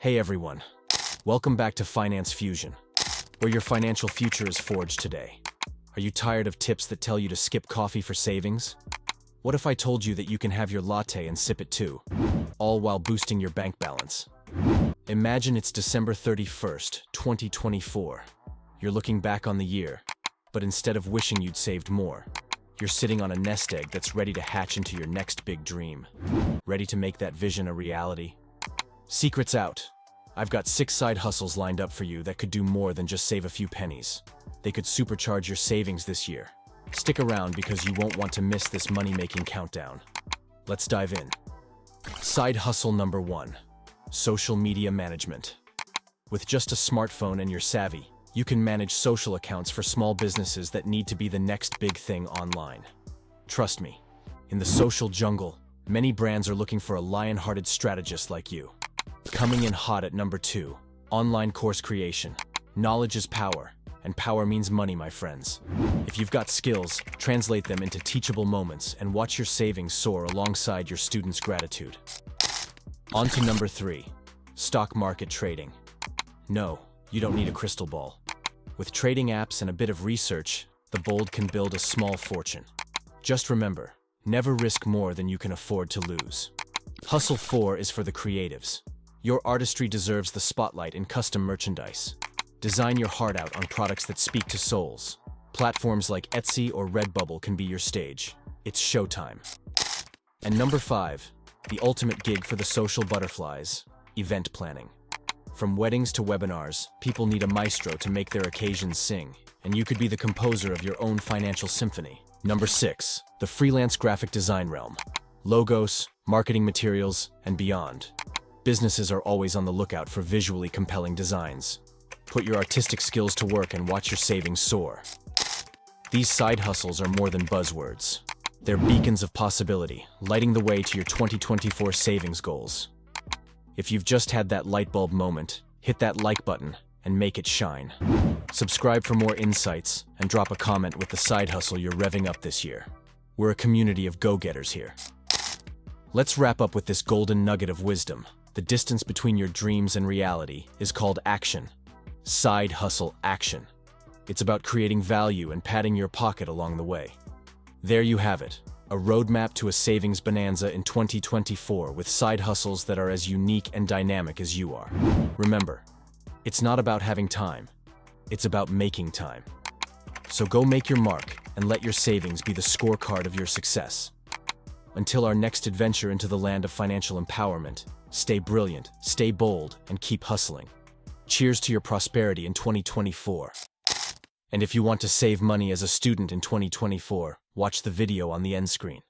Hey everyone, welcome back to Finance Fusion, where your financial future is forged today. Are you tired of tips that tell you to skip coffee for savings? What if I told you that you can have your latte and sip it too, all while boosting your bank balance? Imagine it's December 31st, 2024. You're looking back on the year, but instead of wishing you'd saved more, you're sitting on a nest egg that's ready to hatch into your next big dream. Ready to make that vision a reality? Secret's out. I've got 6 side hustles lined up for you that could do more than just save a few pennies. They could supercharge your savings this year. Stick around because you won't want to miss this money-making countdown. Let's dive in. Side hustle number 1. Social media management. With just a smartphone and your savvy, you can manage social accounts for small businesses that need to be the next big thing online. Trust me, in the social jungle, many brands are looking for a lion-hearted strategist like you. Coming in hot at number 2, online course creation. Knowledge is power, and power means money, my friends. If you've got skills, translate them into teachable moments and watch your savings soar alongside your students' gratitude. On to number 3, stock market trading. No, you don't need a crystal ball. With trading apps and a bit of research, the bold can build a small fortune. Just remember, never risk more than you can afford to lose. Hustle 4 is for the creatives. Your artistry deserves the spotlight in custom merchandise. Design your heart out on products that speak to souls. Platforms like Etsy or Redbubble can be your stage. It's showtime. And number 5, the ultimate gig for the social butterflies, event planning. From weddings to webinars, people need a maestro to make their occasions sing, and you could be the composer of your own financial symphony. Number 6, the freelance graphic design realm. Logos, marketing materials, and beyond. Businesses are always on the lookout for visually compelling designs. Put your artistic skills to work and watch your savings soar. These side hustles are more than buzzwords. They're beacons of possibility, lighting the way to your 2024 savings goals. If you've just had that light bulb moment, hit that like button and make it shine. Subscribe for more insights and drop a comment with the side hustle you're revving up this year. We're a community of go-getters here. Let's wrap up with this golden nugget of wisdom. The distance between your dreams and reality is called action. Side hustle action. It's about creating value and padding your pocket along the way. There you have it. A roadmap to a savings bonanza in 2024 with side hustles that are as unique and dynamic as you are. Remember, it's not about having time, it's about making time. So go make your mark and let your savings be the scorecard of your success. Until our next adventure into the land of financial empowerment, stay brilliant, stay bold, and keep hustling. Cheers to your prosperity in 2024. And if you want to save money as a student in 2024, watch the video on the end screen.